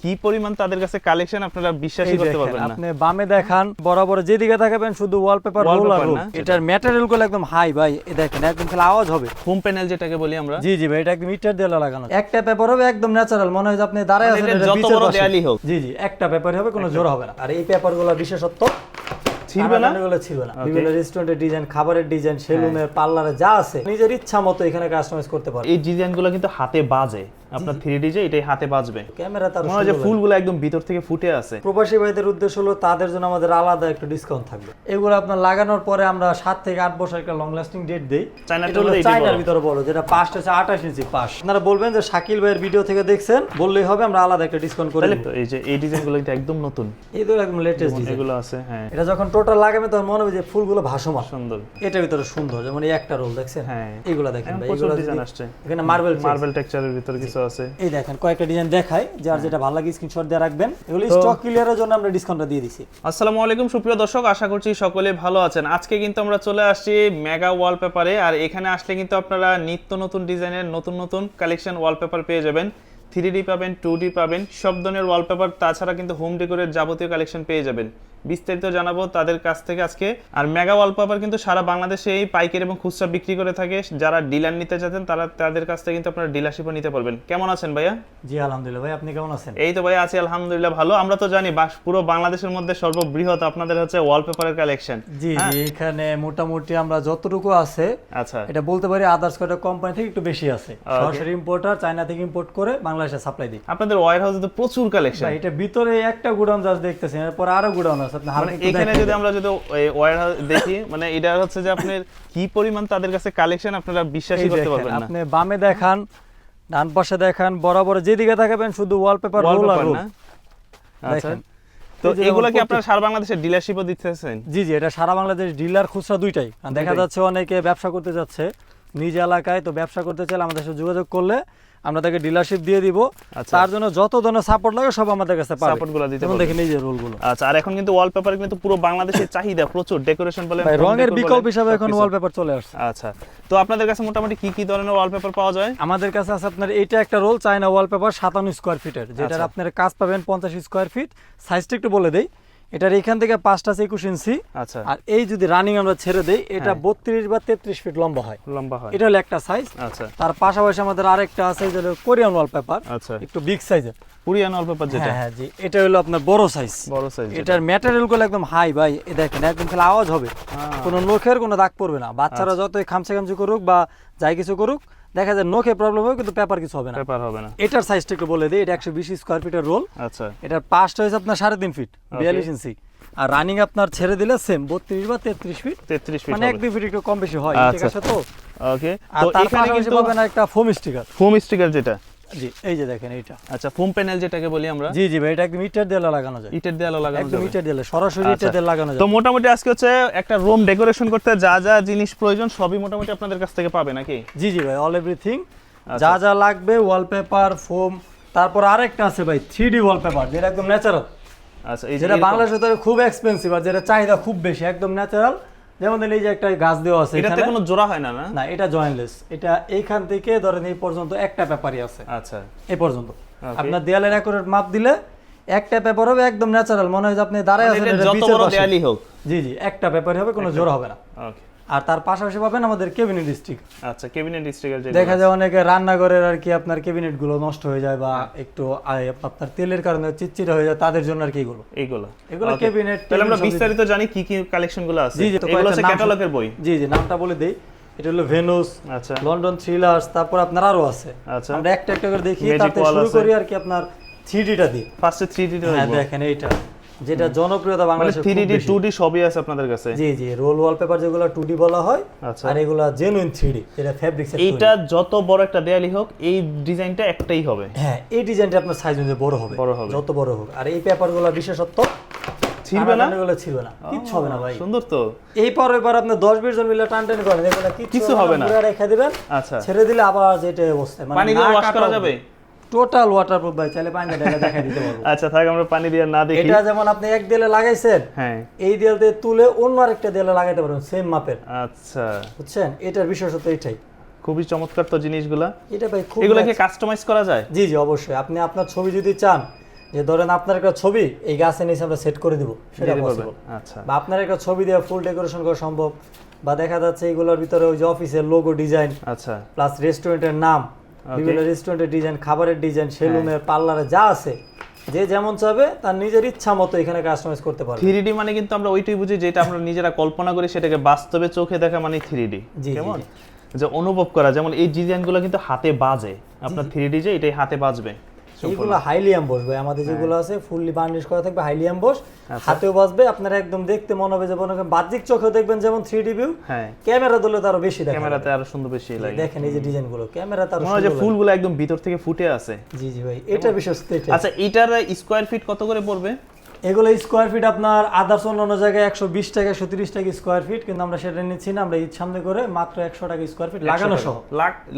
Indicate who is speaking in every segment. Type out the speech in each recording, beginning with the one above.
Speaker 1: কি পরিমাণ তাদের কাছে কালেকশন আপনারা বিশ্বাসই করতে পারবেন না।
Speaker 2: আপনি বামে দেখান বরাবর যেদিকে তাকাবেন শুধু ওয়ালপেপার রোল আর রোল। এটার ম্যাটেরিয়াল গুলো একদম হাই ভাই, এই দেখেন একদম খালি আওয়াজ হবে।
Speaker 1: হোম প্যানেল যেটাকে বলি আমরা।
Speaker 2: জি জি ভাই, এটা একদম ইটার দেওয়া লাগানো। একটা পেপার হবে একদম ন্যাচারাল, মনে হয় যে আপনি দাঁড়ায় আছেন এটা
Speaker 1: যত বড় দেয়ালই হোক।
Speaker 2: জি জি, একটা পেপার হবে, কোনো জোড়া হবে না। আর এই পেপারগুলো বিশেষত্ব
Speaker 1: ছিড়বে না,
Speaker 2: এগুলো ছিড়বে না। বিভিন্ন রেস্টুরেন্টের ডিজাইন, খাবারের ডিজাইন, সেলুনের, পার্লারে যা আছে নিজের ইচ্ছা মতো এখানে কাস্টমাইজ করতে পারবেন।
Speaker 1: এই ডিজাইনগুলো কিন্তু হাতে বাজে, আপনার 3D যে এটাই হাতে বাজবে।
Speaker 2: ক্যামেরা তার
Speaker 1: মনে হয় যে ফুলগুলো একদম ভিতর থেকে ফুটে আছে।
Speaker 2: প্রবাসী ভাইদের উদ্দেশ্য হলো তাদের জন্য আমাদের আলাদা একটা ডিসকাউন্ট থাকবে। এগুলো আপনার লাগানোর পরে আমরা 7 থেকে 8 বছর একটা লং লাস্টিং ডেট দেই। চায়নার ভিতরে বলো, যেটা পাশটা হচ্ছে 28 ইঞ্চি পাশ। আপনারা বলবেন যে শাকিল ভাইয়ের ভিডিও থেকে দেখছেন বললেই হবে, আমরা আলাদা একটা ডিসকাউন্ট করে দেব।
Speaker 1: এই যে এই ডিজাইনগুলো কিন্তু একদম নতুন,
Speaker 2: এইগুলো একদম লেটেস্ট ডিজাইন
Speaker 1: এগুলো আছে। হ্যাঁ,
Speaker 2: এটা যখন টোটাল লাগাবে তখন মনে হবে যে ফুলগুলো ভাসমান
Speaker 1: সুন্দর।
Speaker 2: এটার ভিতরে সুন্দর, যেমন এই একটা রোল দেখছেন।
Speaker 1: হ্যাঁ,
Speaker 2: এগুলো দেখেন ভাই,
Speaker 1: এগুলো ডিজাইন আসছে।
Speaker 2: এখানে মার্বেল
Speaker 1: টেক্সচারের ভিতর কিছু আছে।
Speaker 2: এই দেখেন কয়েকটা ডিজাইন দেখাই, যার যেটা ভালো লাগে স্ক্রিনশট দিয়ে রাখবেন। এগুলো স্টক ক্লিয়ারের জন্য আমরা ডিসকাউন্টটা দিয়ে দিছি।
Speaker 1: আসসালামু আলাইকুম সুপ্রিয় দর্শক, আশা করছি সকলে ভালো আছেন। আজকে কিন্তু আমরা চলে আসছি মেগা ওয়ালপেপারে। আর এখানে আসলে কিন্তু আপনারা নিত্য নতুন ডিজাইনের নতুন নতুন কালেকশন ওয়ালপেপার পেয়ে যাবেন। 3D পাবেন, 2D পাবেন, সব ধরনের ওয়ালপেপার, তাছাড়া কিন্তু হোম ডেকোরের যাবতীয় কালেকশন পেয়ে যাবেন। বিস্তারিত জানাবো তাদের কাছ থেকে আজকে। আর মেগা ওয়ালপেপার কিন্তু সারা বাংলাদেশে এই পাইকারি এবং খুচরা বিক্রি করে থাকে। যারা ডিলার নিতে চাচ্ছেন তারা তাদের কাছ থেকে কিন্তু আপনারা ডিলারশিপও নিতে পারবেন। কেমন আছেন ভাইয়া?
Speaker 2: জি আলহামদুলিল্লাহ ভাই, আপনি কেমন আছেন?
Speaker 1: এই তো ভাই আছি আলহামদুলিল্লাহ ভালো। আমরা তো জানি পুরো বাংলাদেশের মধ্যে সর্ববৃহৎ আপনাদের হচ্ছে ওয়ালপেপারের কালেকশন।
Speaker 2: জি জি, এখানে মোটামুটি আমরা যতটুকু আছে,
Speaker 1: আচ্ছা,
Speaker 2: এটা বলতে পারি আদার্স কয়টা কোম্পানি থেকে একটু বেশি আছে। সরাসরি ইম্পোর্টার চায়না থেকে ইম্পোর্ট করে বাংলাদেশে সাপ্লাই দিই।
Speaker 1: আপনাদের ওয়্যার হাউসে তো প্রচুর কালেকশন।
Speaker 2: এটা ভিতরে একটা গোডাউন জাস্ট দেখতেছেন, এরপর আরো গোডাউন আছে। আপনি
Speaker 1: এখানে যদি আমরা ওয়্যার হাউস দেখি, মানে এটা হচ্ছে যে আপনার কি পরিমাণ তাদের কাছে কালেকশন আপনারা বিশ্বাসই করতে পারবেন না।
Speaker 2: আপনি বামে দেখান, ডান পাশে দেখান, বরাবর যেদিকে তাকাবেন শুধু ওয়ালপেপার রোল আর রোল।
Speaker 1: আচ্ছা, তো এগুলা কি আপনারা সারা বাংলাদেশে ডিলারশিপও দিতেছেন?
Speaker 2: জি জি, এটা সারা বাংলাদেশ ডিলার খুচরা দুইটাই। দেখা যাচ্ছে অনেকে ব্যবসা করতে যাচ্ছে নিজ এলাকায়, তো ব্যবসা করতে চাইলে আমাদের সাথে যোগাযোগ করলে আমরা তাকে ডিলারশিপ দিয়ে দিব। তার জন্য যত ধরনের সাপোর্ট লাগে সব আমাদের কাছে পাবে।
Speaker 1: সাপোর্টগুলো দিতে
Speaker 2: পারবেন, দেখেন এই যে রোলগুলো।
Speaker 1: আচ্ছা, আর এখন কিন্তু ওয়ালপেপার কিন্তু পুরো বাংলাদেশে চাহিদা প্রচুর, ডেকোরেশন বলেন,
Speaker 2: রঙের বিকল্প হিসেবে এখন ওয়ালপেপার চলে আসছে।
Speaker 1: আচ্ছা, তো আপনাদের কাছে মোটামুটি কি কি ধরনের ওয়ালপেপার পাওয়া যায়?
Speaker 2: আমাদের কাছে আছে আপনার এইটা একটা রোল চায়না ওয়ালপেপার 57 স্কয়ার ফিটের, যেটার আপনার কাজ পাবেন 50 স্কয়ার ফিট। সাইজটা একটু বলে দেই, এটার এখান থেকে 5টা 21 ইঞ্চি।
Speaker 1: আচ্ছা,
Speaker 2: আর এই যদি রানিং আমরা ছেড়ে দেই, এটা 32 বা 33 ফিট লম্বা হয়। এটা হলো একটা সাইজ।
Speaker 1: আচ্ছা,
Speaker 2: তার পাশাপাশি আমাদের আরেকটা আছে যেটা কোরিয়ান ওয়ালপেপার।
Speaker 1: আচ্ছা,
Speaker 2: একটু বিগ সাইজের
Speaker 1: কোরিয়ান ওয়ালপেপার যেটা।
Speaker 2: হ্যাঁ জি, এটা হলো আপনার বড় সাইজ। এটার ম্যাটেরিয়াল গুলো একদম হাই ভাই, এই দেখেন একদম খালি আওয়াজ হবে, কোনো নখের কোনো দাগ পড়বে না। বাচ্চারা যতই খামচি করুক বা যাই কিছু করুক, দেখা যায় নখে প্রবলেম হবে কিন্তু পেপার কিছু হবে না। এটার সাইজটা একটু বলে দিই, এটা 120 স্কয়ার ফিটের রোল। আচ্ছা, এটার পাশটা হচ্ছে আপনার 3.5 ফিট 42 ইঞ্চি। আর রানিং আপনার ছেড়ে দিলে সেম 32 বা 33 ফিট, মানে 1-2 ফিট একটু কম বেশি হয়। ঠিক আছে তো? ওকে, তো এখানে কিন্তু পাবেন একটা ফোম স্টিকার যেটা। জি, এই যে দেখেন এইটা।
Speaker 1: আচ্ছা, ফোম প্যানেল যেটাকে বলি আমরা।
Speaker 2: জি জি ভাই, এটা একদম ইটার দেয়ালে লাগানো যায়।
Speaker 1: ইটার দেয়ালে লাগানো যায়,
Speaker 2: একদম ইটার দেয়ালে, সরাসরি ইটার দেয়ালে লাগানো যায়।
Speaker 1: তো মোটামুটি আজকে হচ্ছে একটা রুম ডেকোরেশন করতে যা যা জিনিস প্রয়োজন সবই মোটামুটি আপনাদের কাছ থেকে পাবে নাকি?
Speaker 2: জি জি ভাই, অল এভরিথিং যা যা লাগবে, ওয়ালপেপার, ফোম, তারপর আরেকটা আছে ভাই 3D ওয়ালপেপার, যেটা একদম ন্যাচারাল। আচ্ছা, এই যেটা বাংলাদেশে তো খুব এক্সপেন্সিভ আর যেটা চাহিদা খুব বেশি, একদম ন্যাচারাল। যেমন এই যে একটা গাছ দেওয়া আছে,
Speaker 1: এটাতে কোনো জোড়া হয় না? না, এটা
Speaker 2: জয়েন্টলেস। এটা এইখান থেকে ধরেন এই পর্যন্ত একটা পেপারই আছে।
Speaker 1: আচ্ছা,
Speaker 2: এই পর্যন্ত আপনার দেয়ালের অ্যাকুরেট মাপ দিলে একটা পেপার হবে, একদম ন্যাচারাল, মনে হয় যে আপনি দাঁড়ায় আছেন
Speaker 1: যত বড় দেয়ালই হোক।
Speaker 2: জি জি, একটা পেপার হবে, কোনো জোড়া হবে না। ওকে, আর তার পাশাপাশি পাবেন আমাদের ক্যাবিনেট স্টিকার।
Speaker 1: আচ্ছা, ক্যাবিনেট স্টিকার
Speaker 2: দেখা যায় অনেকে রান্নাঘরের আর কি আপনার ক্যাবিনেট গুলো নষ্ট হয়ে যায় বা একটু আপনার তেলের কারণে চিটচিটে হয়ে যায়, তাদের জন্য আর কি এগুলো ক্যাবিনেট।
Speaker 1: তাহলে আমরা বিস্তারিত জানি কি কি কালেকশন গুলো আছে। এগুলো হচ্ছে ক্যাটালগের বই।
Speaker 2: জি জি, নামটা বলে দেই, এটা হলো ভেনুস, আচ্ছা, লন্ডন থ্রিলার্স, তারপর আপনার আরো আছে। আচ্ছা, আমরা একটা একটা করে দেখি, তাতে শুরু করি আর কি আপনার 3D টা দিই।
Speaker 1: ফার্স্টে 3D টা দেখব।
Speaker 2: দেখেন এইটা যেটা জনপ্রিয়তা বাংলাদেশে,
Speaker 1: 3D 2D সবই আছে আপনাদের কাছে।
Speaker 2: জি জি, রোল ওয়ালপেপার যেগুলো 2D বলা হয়, আর এগুলা জেনুইন 3D, যেটা ফেব্রিক্স এর।
Speaker 1: এইটা যত বড় একটা দেয়ালই হোক, এই ডিজাইনটা একটাই হবে।
Speaker 2: হ্যাঁ, এই ডিজাইনটা আপনার সাইজ অনুযায়ী বড় হবে, যত বড় হোক। আর এই পেপারগুলো বিশেষত্ব ছিড়বে না, এগুলো ছিড়বে না, কিচ্ছু হবে না ভাই।
Speaker 1: সুন্দর তো।
Speaker 2: এই পরের আপনি 10-20 জন মিলে টান করেন, এগুলো কিচ্ছু হবে না, পুরো রেখে দিবেন। আচ্ছা, ছেড়ে দিলে আবার যেটা অবস্থা, মানে
Speaker 1: পানি দিয়ে ওয়াশ করা যাবে,
Speaker 2: টোটাল ওয়াটারপ্রুফ ভাই, চাইলে পানি দিয়ে দেখাই দিতে পারবো।
Speaker 1: আচ্ছা, থাক আমরা পানি দিয়ে না দেখি।
Speaker 2: এটা যেমন আপনি এক দেয়ালে লাগাইছেন, হ্যাঁ, এই দেয়াল দিয়ে তুলে অন্য আরেকটা দেয়ালে লাগাইতে পারবেন সেম মাপের। আচ্ছা, বুঝছেন, এটার বিশেষত্ব এটাই।
Speaker 1: খুবই চমৎকার তো জিনিসগুলা।
Speaker 2: এটা ভাই খুব,
Speaker 1: এগুলা কি কাস্টমাইজ করা যায়?
Speaker 2: জি জি, অবশ্যই। আপনি আপনার ছবি যদি চান, যে ধরেন আপনার একটা ছবি এই গাছের নিচে আমরা সেট করে দিব, সেটা
Speaker 1: দিতে পারবেন।
Speaker 2: পসিবল।
Speaker 1: আচ্ছা
Speaker 2: বা আপনার একটা ছবি দিয়ে ফুল ডেকোরেশন করা সম্ভব, বা দেখা যাচ্ছে এগুলোর ভিতরে ওই যে অফিসের লোগো ডিজাইন
Speaker 1: আচ্ছা
Speaker 2: প্লাস রেস্টুরেন্টের নাম, বিভিন্ন রেস্টুরেন্টের ডিজাইন, খাবারের ডিজাইন, সেলুনের, পার্লারে যা আছে, যে যেমন চাবে তার নিজের ইচ্ছা মতো এখানে কাস্টমাইজ করতে পারবে।
Speaker 1: 3D মানে কিন্তু আমরা ওইটাই বুঝি যেটা আমরা নিজেরা কল্পনা করি সেটাকে বাস্তবে চোখে দেখা মানে 3D
Speaker 2: জি,
Speaker 1: কেমন
Speaker 2: জি।
Speaker 1: যে অনুভব করা, যেমন এই ডিজাইনগুলো কিন্তু হাতে বাজে, আপনার 3D যে এটাই হাতে বাজবে।
Speaker 2: এইগুলো হাইলি এমবস ভাই, আমাদের যেগুলো আছে ফুললি বার্নিশ করা থাকবে, হাইলি এমবস, হাতেও বাজবে, আপনারা একদম দেখতে মনে হবে যে মনে করেন বাহ্যিক চোখেও দেখবেন যেমন 3D ভিউ,
Speaker 1: হ্যাঁ
Speaker 2: ক্যামেরা দিলে তো আরো বেশি দেখা
Speaker 1: ক্যামেরাতে আরো সুন্দর বেশি লাগে।
Speaker 2: দেখেন এই যে ডিজাইনগুলো ক্যামেরাতে আরো
Speaker 1: মনে হয় যে
Speaker 2: সুন্দর লাগে।
Speaker 1: ফুলগুলো একদম ভিতর থেকে ফুটে আছে।
Speaker 2: জি জি ভাই, এটা বিশ্বস্ত।
Speaker 1: আচ্ছা এটার স্কয়ার ফিট কত করে পড়বে?
Speaker 2: এগুলো স্কোয়ার ফিট আপনার আদার্স অন্যান্য জায়গায় 120 টাকা 130 টাকা স্কোয়ার ফিট, কিন্তু আমরা সেটা নিচ্ছি না, আমরা ঈদ সামনে করে মাত্র 100 টাকা স্কোয়ার ফিট লাগানো সহ।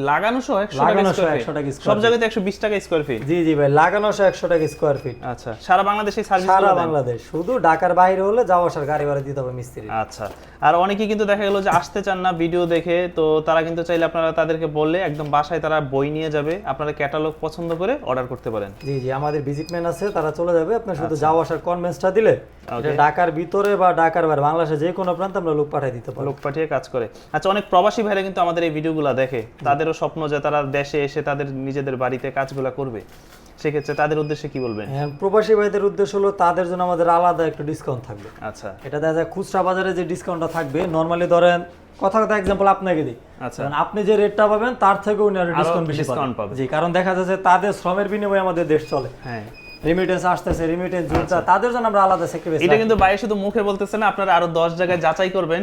Speaker 1: লাগানো সহ 100
Speaker 2: লাগানো সহ
Speaker 1: টাকা
Speaker 2: 100 টাকা
Speaker 1: সব
Speaker 2: স্কোয়ার
Speaker 1: জায়গাতে 120 টাকা স্কয়ার ফিট।
Speaker 2: জি জি ভাই, লাগানো সহ 100 টাকা স্কোয়ার ফিট।
Speaker 1: আচ্ছা সারা বাংলাদেশে সার্ভিস
Speaker 2: সারা বাংলাদেশ, শুধু ঢাকার বাইরে হলে যাওয়া আসার গাড়ি ভাড়া দিতে হবে মিস্ত্রি।
Speaker 1: আচ্ছা আর অনেকে কিন্তু দেখা গেল যে আসতে চান না ভিডিও দেখে, তো তারা কিন্তু চাইলে আপনারা তাদেরকে বললে একদম বাসায় তারা বই নিয়ে যাবে, আপনারা ক্যাটালগ পছন্দ করে অর্ডার করতে পারেন।
Speaker 2: জি জি, আমাদের ভিজিটম্যান আছে, তারা চলে যাবে, আপনার শুধু যাওয়া আসার কনভেন্সটা দিলে এটা ঢাকার ভিতরে বা ঢাকার বাইরে বাংলাদেশে যে কোনো প্রান্তে আমরা লোক পাঠিয়ে দিতে পারি।
Speaker 1: লোক পাঠিয়ে কাজ করে। আচ্ছা অনেক প্রবাসী ভাইরা কিন্তু আমাদের এই ভিডিওগুলো দেখে, তাদেরও স্বপ্ন যে তারা দেশে এসে তাদের নিজেদের বাড়িতে কাজগুলো করবে, সেক্ষেত্রে তাদের উদ্দেশ্যে কি বলবেন?
Speaker 2: হ্যাঁ, প্রবাসী ভাইদের উদ্দেশ্য হলো তাদের জন্য আমাদের আলাদা একটু ডিসকাউন্ট থাকবে।
Speaker 1: আচ্ছা
Speaker 2: এটা দেখা যায় খুচরা বাজারে যে ডিসকাউন্টটা থাকবে, নরমালি ধরেন কথা এক্সাম্পল আপনাকে দিই,
Speaker 1: আচ্ছা
Speaker 2: কারণ আপনি যে রেটটা পাবেন তার থেকে উনি আরো ডিসকাউন্ট বেশি
Speaker 1: ডিসকাউন্ট
Speaker 2: পাবেন।
Speaker 1: পাবে।
Speaker 2: জি, কারণ দেখা যাচ্ছে তাদের শ্রমের বিনিময়ে আমাদের দেশ চলে,
Speaker 1: হ্যাঁ
Speaker 2: রেমিটেন্স আসতেছে, রেমিটেন্স জুলটা, তাদের জন্য আমরা আলাদা সেক্টর।
Speaker 1: এটা কিন্তু বাইরে শুধু মুখে বলতেছে না, আপনারা আরো 10 জায়গায় যাচাই করবেন,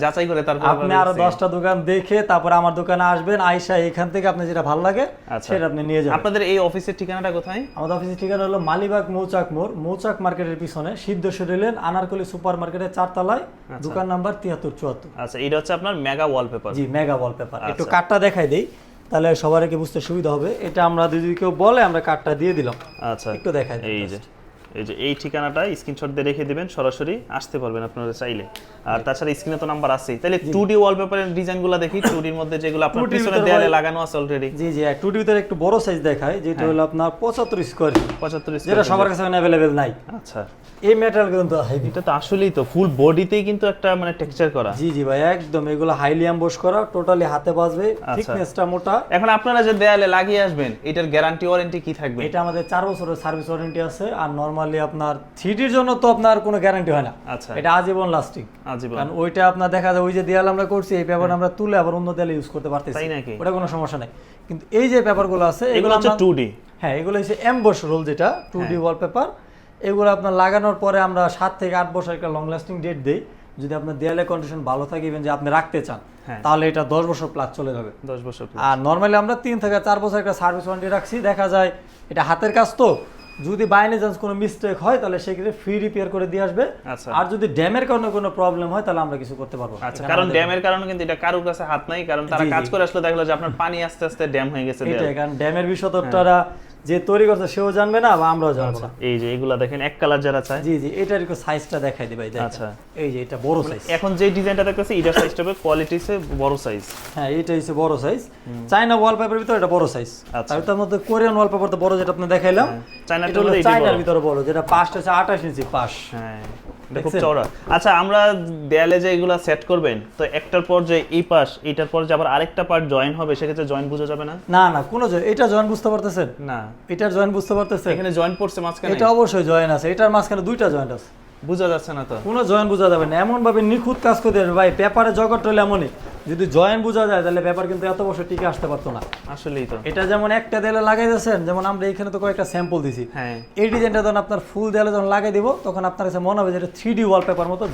Speaker 1: যাচাই করে তারপর
Speaker 2: আপনি আরো 10টা দোকান দেখে তারপর আমার দোকানে আসবেন, আইসা এখান থেকে আপনি যেটা ভালো লাগে সেটা আপনি নিয়ে যাবেন।
Speaker 1: আপনাদের এই অফিসের ঠিকানাটা কোথায়?
Speaker 2: আমাদের অফিসের ঠিকানা হলো মালিবাগ মৌচাক মোড়, মৌচাক মার্কেটের পিছনে সিদ্ধেশ্বরী লেন, আনারকলি সুপার মার্কেটের 4 তলায়, দোকান নাম্বার 7374।
Speaker 1: আচ্ছা এটা হচ্ছে আপনার মেগা ওয়ালপেপার।
Speaker 2: জি, মেগা ওয়ালপেপার। একটু কার্ডটা দেখাই দেই তাহলে সবারকে বুঝতে সুবিধা হবে। এটা আমরা যদি কেউ বলে আমরা কার্ডটা দিয়ে দিলাম। আচ্ছা একটু দেখাই দিই।
Speaker 1: এই যে এই ঠিকানাটা স্ক্রিনশট দিয়ে রেখে দিবেন, সরাসরি আসতে পারবেন আপনারা চাইলে। আর তাছাড়া স্ক্রিনে তো নাম্বার আছেই। তাহলে 2D ওয়ালপেপারের ডিজাইনগুলো দেখি, 2D এর মধ্যে যেগুলো আপনার পিছনে দেয়ালে লাগানো আছে অলরেডি।
Speaker 2: জি জি, 2D ভিতরে একটু বড় সাইজ দেখায়, যেটা হলো আপনার 75 স্কয়ার ফিট,
Speaker 1: 75
Speaker 2: যেটা সবার কাছে अवेलेबल নাই।
Speaker 1: আচ্ছা
Speaker 2: এই ম্যাটেরিয়াল কিন্তু হেভি।
Speaker 1: এটা তো আসলেই তো ফুল বডিতেই কিন্তু একটা মানে টেক্সচার করা।
Speaker 2: জি জি ভাই, একদম এগুলো হাইলি এমবস করা, টোটালি হাতে বাজবে, থিকনেসটা মোটা।
Speaker 1: এখন আপনারা যে দেয়ালে লাগিয়ে আসবেন, এটার গ্যারান্টি ওয়ারেন্টি কি থাকবে?
Speaker 2: এটা আমাদের 4 বছরের সার্ভিস ওয়ারেন্টি আছে। আর নরমালি আপনার 3D এর জন্য তো আপনার কোনো গ্যারান্টি হয় না।
Speaker 1: আচ্ছা
Speaker 2: এটা আজীবন লাস্টিং।
Speaker 1: আজীবন।
Speaker 2: কারণ ওইটা আপনার দেখা যায় ওই যে দেয়াল আমরা করছি, এই পেপার আমরা তুলে আবার অন্য দেয়ালে ইউজ করতে পারতেছি,
Speaker 1: তাই নাকি?
Speaker 2: ওটা কোনো সমস্যা নাই। কিন্তু এই যে পেপারগুলো আছে
Speaker 1: এগুলো হচ্ছে 2D।
Speaker 2: হ্যাঁ, এগুলো হচ্ছে এমবস রোল, যেটা 2D ওয়ালপেপার। এগুলো আপনার লাগানোর পরে আমরা 7 থেকে 8 বছর একটা লং লাস্টিং ডেট দেই। যদি আপনার দেয়ালের কন্ডিশন ভালো থাকে, ইভেন যে আপনি রাখতে চান, তাহলে এটা 10 বছর প্লাস চলে যাবে।
Speaker 1: 10 বছর।
Speaker 2: আর নরমালি আমরা 3 থেকে 4 বছর একটা সার্ভিস ওয়ারেন্টি রাখছি। দেখা যায় এটা হাতের কাজ, তো যদি বাই চান্স কোনো মিস্টেক হয় তাহলে সেক্ষেত্রে ফ্রি রিপেয়ার করে দিয়ে আসবে। আর যদি ড্যামের কারণে কোনো প্রবলেম হয় তাহলে আমরা কিছু করতে পারবো না।
Speaker 1: আচ্ছা, কারণ ড্যামের কারণে কিন্তু এটা কারোর কাছে হাত নাই, কারণ তারা কাজ করে আসলে দেখলো যে আপনার পানি আস্তে আস্তে ড্যাম হয়ে গেছে।
Speaker 2: এটাই, কারণ ড্যামের বিষয় তো তারা যে তৈরি করছে সেও জানবে না বা আমরাও জানবো না।
Speaker 1: এই যে এগুলা দেখেন এক কালার যারা চায়।
Speaker 2: জি জি, এটার একটু সাইজটা দেখাই দিই ভাই।
Speaker 1: আচ্ছা,
Speaker 2: এই যে এটা বড় সাইজ।
Speaker 1: এখন যে ডিজাইনটা দেখতেছি এটা সাইজটা হবে কোয়ালিটিতে বড় সাইজ।
Speaker 2: হ্যাঁ, এটা হচ্ছে বড় সাইজ। চায়না ওয়ালপেপারের ভিতরে এটা বড় সাইজ।
Speaker 1: আচ্ছা,
Speaker 2: আর তার মধ্যে কোরিয়ান ওয়ালপেপার তো বড়, যেটা আপনি দেখাইলাম।
Speaker 1: চায়নাটা হলো
Speaker 2: চায়নার ভিতরে বড়, যেটা পাশটা হচ্ছে 28 ইঞ্চি পাশ।
Speaker 1: হ্যাঁ, এটা খুব চওড়া। আচ্ছা, আমরা দেয়ালে যে এগুলা সেট করবেন, তো একটার পর যে এই পাশ, এটার পর যে আবার আরেকটা পার্ট জয়েন হবে, সেক্ষেত্রে জয়েন বোঝা যাবে না?
Speaker 2: না না, কোনো এটা জয়েন বুঝতে পারতেছেন
Speaker 1: না?
Speaker 2: এটার জয়েন বুঝতে পারতেছেন?
Speaker 1: এখানে জয়েন পড়ছে মাঝখানে?
Speaker 2: এটা অবশ্যই জয়েন আছে, এটার মাঝখানে 2টা জয়েন্ট আছে।
Speaker 1: বোঝা যাচ্ছে না তো?
Speaker 2: কোনো জয়েন বোঝা যাবে না, এমন ভাবে নিখুঁত কাজ করতে হবে ভাই। পেপারে জগৎ হলে এমনই, যদি জয়েন বোঝা যায় তাহলে পেপার কিন্তু এত বছর টিকে আসতে পারতো না।
Speaker 1: আসলেই তো।
Speaker 2: এটা যেমন একটা দেয়ালে লাগাই দিয়েছেন, যেমন আমরা এখানে তো কয়েকটা স্যাম্পল দিছি।
Speaker 1: হ্যাঁ,
Speaker 2: এই ডিজাইনটা যখন আপনার ফুল দেয়ালে যখন লাগাই দিব, তখন আপনার কাছে মনে হবে যে এটা 3D ওয়ালপেপার মতো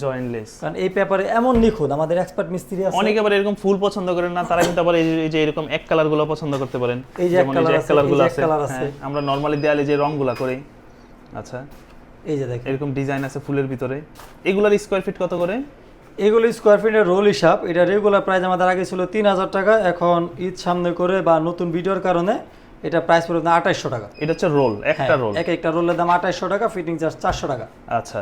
Speaker 2: জয়েনলেস। কারণ এই পেপারে এমন নিখুঁত, আমাদের এক্সপার্ট মিস্ত্রি আছে।
Speaker 1: অনেকে আবার এরকম ফুল পছন্দ করেন না, তারা কিন্তু আবার এই যে এরকম এক কালার গুলো পছন্দ করতে পারেন।
Speaker 2: এই যে এক কালার আছে,
Speaker 1: আমরা নরমালি দেয়ালে যে রংগুলা করি। আচ্ছা,
Speaker 2: এই যে দেখেন
Speaker 1: এরকম ডিজাইন আছে ফুলের ভিতরে। এগুলার স্কয়ার ফিট কত করে?
Speaker 2: এগুলো স্কয়ার ফিটের রোল হিসাব। এটা রেগুলার প্রাইস আমাদের আগে ছিল 3000 টাকা, এখন ঈদ সামনে করে বা নতুন ভিডিওর কারণে এটা প্রাইস পড়বে 2800 টাকা।
Speaker 1: এটা হচ্ছে রোল, একটা রোল,
Speaker 2: একটা রোলের দাম 2800 টাকা, ফিটিং চার্জ 400 টাকা।
Speaker 1: আচ্ছা,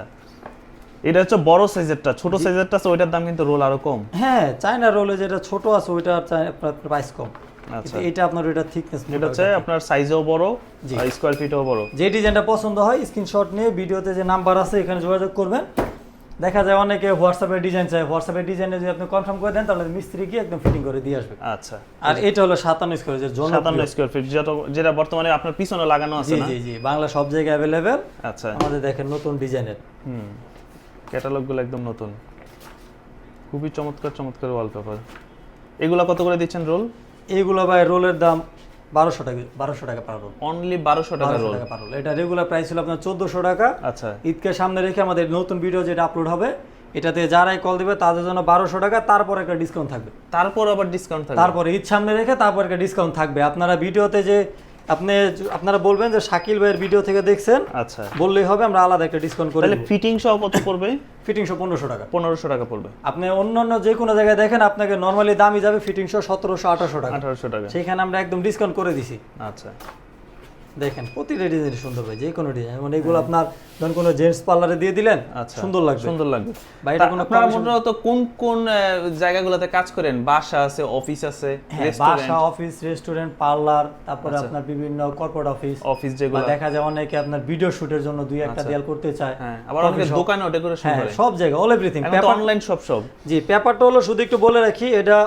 Speaker 1: এটা হচ্ছে বড় সাইজেরটা। ছোট সাইজেরটা আছে ওইটার দাম কিন্তু রোল আরো কম।
Speaker 2: হ্যাঁ, চায়না রোলে যেটা ছোট আছে ওইটার প্রাইস কম।
Speaker 1: আচ্ছা
Speaker 2: এটা আপনার এটা থিকনেস
Speaker 1: এটা হচ্ছে আপনার সাইজও বড় আর স্কয়ার ফিটও বড়।
Speaker 2: যে ডিজাইনটা পছন্দ হয় স্ক্রিনশট নিয়ে ভিডিওতে যে নাম্বার আছে এখানে যোগাযোগ করবেন। দেখা যায় অনেকে হোয়াটসঅ্যাপে ডিজাইন চায়, হোয়াটসঅ্যাপে ডিজাইনে যদি আপনি কনফার্ম করে দেন তাহলে মিস্ত্রি গিয়ে একদম ফিটিং করে দিয়ে আসবে।
Speaker 1: আচ্ছা
Speaker 2: আর এটা হলো 57 স্কয়ার, যে
Speaker 1: 57 স্কয়ার ফিট যেটা বর্তমানে আপনার পিছনে লাগানো আছে না?
Speaker 2: জি জি বাংলা সব জায়গায় अवेलेबल।
Speaker 1: আচ্ছা
Speaker 2: আমাদের দেখেন নতুন ডিজাইনের
Speaker 1: ক্যাটালগুলো একদম নতুন, খুবই চমৎকার চমৎকার ওয়ালপেপার। এগুলা কত করে দিচ্ছেন রোল?
Speaker 2: এইগুলো ভাই রোলের দাম 1200 টাকা পার রোল।
Speaker 1: অনলি 1200 টাকা রোল।
Speaker 2: এটা রেগুলার প্রাইস ছিল আপনার 1400 টাকা।
Speaker 1: আচ্ছা
Speaker 2: ঈদকে সামনে রেখে আমাদের নতুন ভিডিও যেটা আপলোড হবে এটাতে যারাই কল দিবে তাদের জন্য 1200 টাকা, তারপর একটা ডিসকাউন্ট থাকবে।
Speaker 1: তারপর আবার ডিসকাউন্ট থাকবে?
Speaker 2: তারপরে ঈদ সামনে রেখে তারপর একটা ডিসকাউন্ট থাকবে। আপনারা ভিডিওতে যে আপনারা বলবেন যে শাকিল ভাইয়ের ভিডিও থেকে দেখছেন,
Speaker 1: আচ্ছা
Speaker 2: বললেই হবে, আমরা আলাদা একটা ডিসকাউন্ট করে
Speaker 1: তাহলে
Speaker 2: দেব।
Speaker 1: ফিটিং সহ কত পড়বে?
Speaker 2: ফিটিং সহ 1500 টাকা।
Speaker 1: 1500 টাকা পড়বে।
Speaker 2: আপনি অন্যান্য যে কোনো জায়গায় দেখেন আপনাকে নরমালি দামই যাবে ফিটিং সহ 1700 1800 টাকা।
Speaker 1: 1800 টাকা।
Speaker 2: সেখানে আমরা একদম ডিসকাউন্ট করে দিছি।
Speaker 1: আচ্ছা
Speaker 2: দেখেন প্রতিটা ডিজাইন সুন্দর ভাই, যে কোনো ডিজাইন, মানে এগুলো আপনার ধরুন কোনো জেন্টস পার্লারে দিয়ে দিলেন
Speaker 1: আচ্ছা
Speaker 2: সুন্দর লাগবে,
Speaker 1: সুন্দর লাগবে।
Speaker 2: বা এটা কোনো
Speaker 1: আপনারা মূলত কোন কোন জায়গাগুলোতে কাজ করেন? বাসা আছে, অফিস আছে, রেস্টুরেন্ট?
Speaker 2: বাসা, অফিস, রেস্টুরেন্ট, পার্লার, তারপরে আপনার বিভিন্ন কর্পোরেট অফিস
Speaker 1: যেগুলো
Speaker 2: দেখা যায় অনেকে আপনার ভিডিও শুটের জন্য দুই একটা দেয়াল করতে চায়।
Speaker 1: হ্যাঁ, আবার অনেকে দোকানেও ডেকোরেশন করে।
Speaker 2: সব জায়গায় অল এভরিথিং।
Speaker 1: এখন তো অনলাইন সব।
Speaker 2: জি, পেপারটা হলো শুধু একটু বলে রাখি, এটা